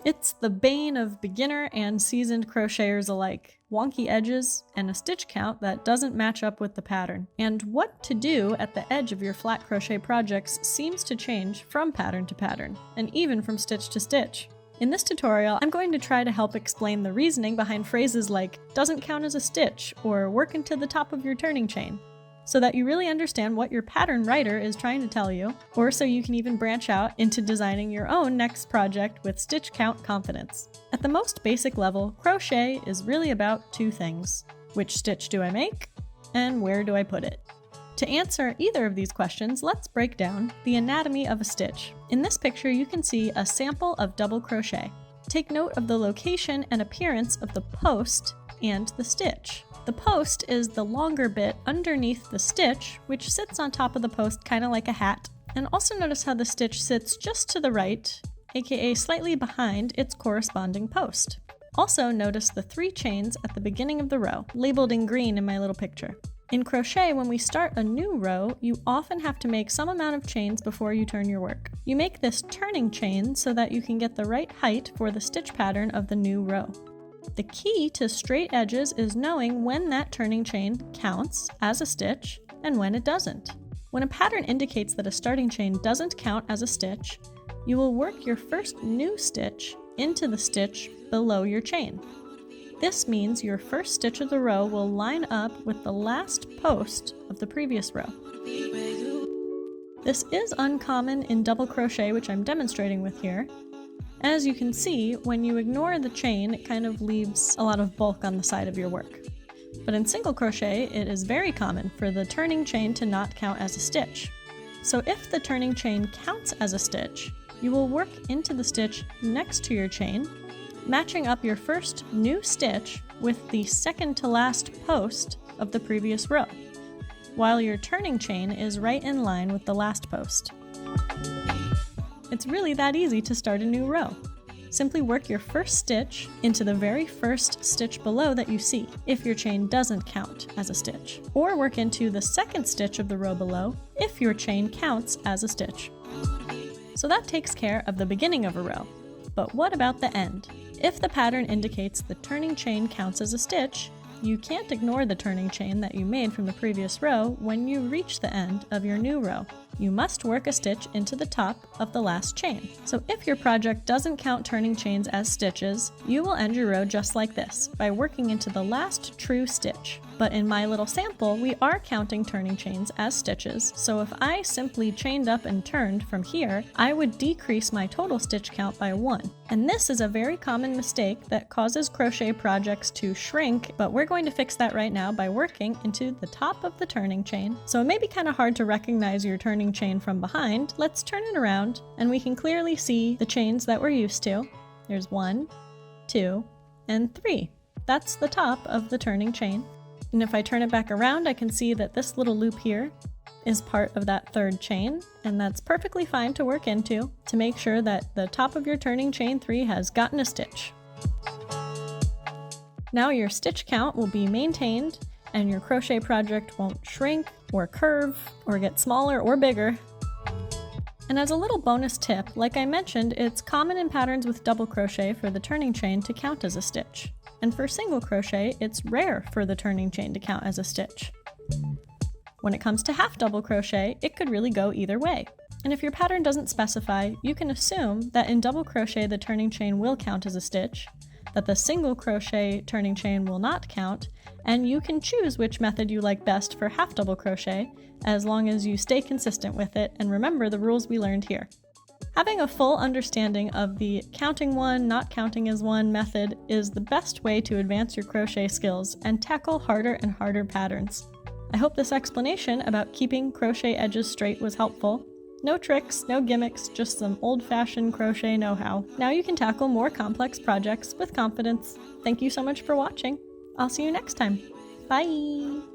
It's the bane of beginner and seasoned crocheters alike. Wonky edges and a stitch count that doesn't match up with the pattern. And what to do at the edge of your flat crochet projects seems to change from pattern to pattern, and even from stitch to stitch. In this tutorial, I'm going to try to help explain the reasoning behind phrases like doesn't count as a stitch or work into the top of your turning chain, so that you really understand what your pattern writer is trying to tell you, or so you can even branch out into designing your own next project with stitch count confidence. At the most basic level, crochet is really about two things. Which stitch do I make? And where do I put it? To answer either of these questions, let's break down the anatomy of a stitch. In this picture, you can see a sample of double crochet. Take note of the location and appearance of the post and the stitch. The post is the longer bit underneath the stitch, which sits on top of the post kind of like a hat. And also notice how the stitch sits just to the right, aka slightly behind its corresponding post. Also notice the 3 chains at the beginning of the row, labeled in green in my little picture. In crochet, when we start a new row, you often have to make some amount of chains before you turn your work. You make this turning chain so that you can get the right height for the stitch pattern of the new row. The key to straight edges is knowing when that turning chain counts as a stitch and when it doesn't. When a pattern indicates that a starting chain doesn't count as a stitch, you will work your first new stitch into the stitch below your chain. This means your first stitch of the row will line up with the last post of the previous row. This is uncommon in double crochet, which I'm demonstrating with here. As you can see, when you ignore the chain, it kind of leaves a lot of bulk on the side of your work. But in single crochet, it is very common for the turning chain to not count as a stitch. So if the turning chain counts as a stitch, you will work into the stitch next to your chain, matching up your first new stitch with the second to last post of the previous row, while your turning chain is right in line with the last post. It's really that easy to start a new row. Simply work your first stitch into the very first stitch below that you see, if your chain doesn't count as a stitch, or work into the second stitch of the row below if your chain counts as a stitch. So that takes care of the beginning of a row. But what about the end? If the pattern indicates the turning chain counts as a stitch, you can't ignore the turning chain that you made from the previous row when you reach the end of your new row. You must work a stitch into the top of the last chain. So if your project doesn't count turning chains as stitches, you will end your row just like this, by working into the last true stitch. But in my little sample, we are counting turning chains as stitches, so if I simply chained up and turned from here, I would decrease my total stitch count by 1. And this is a very common mistake that causes crochet projects to shrink, but we're going to fix that right now by working into the top of the turning chain. So it may be kind of hard to recognize your turning chain from behind. Let's turn it around and we can clearly see the chains that we're used to. There's 1, 2, and 3. That's the top of the turning chain. And if I turn it back around, I can see that this little loop here is part of that third chain, and that's perfectly fine to work into to make sure that the top of your turning chain 3 has gotten a stitch. Now your stitch count will be maintained and your crochet project won't shrink or curve or get smaller or bigger. And as a little bonus tip, like I mentioned, it's common in patterns with double crochet for the turning chain to count as a stitch. And for single crochet, it's rare for the turning chain to count as a stitch. When it comes to half double crochet, it could really go either way. And if your pattern doesn't specify, you can assume that in double crochet the turning chain will count as a stitch, that the single crochet turning chain will not count, and you can choose which method you like best for half double crochet, as long as you stay consistent with it and remember the rules we learned here. Having a full understanding of the counting one, not counting as one method is the best way to advance your crochet skills and tackle harder and harder patterns. I hope this explanation about keeping crochet edges straight was helpful. No tricks, no gimmicks, just some old-fashioned crochet know-how. Now you can tackle more complex projects with confidence. Thank you so much for watching. I'll see you next time. Bye!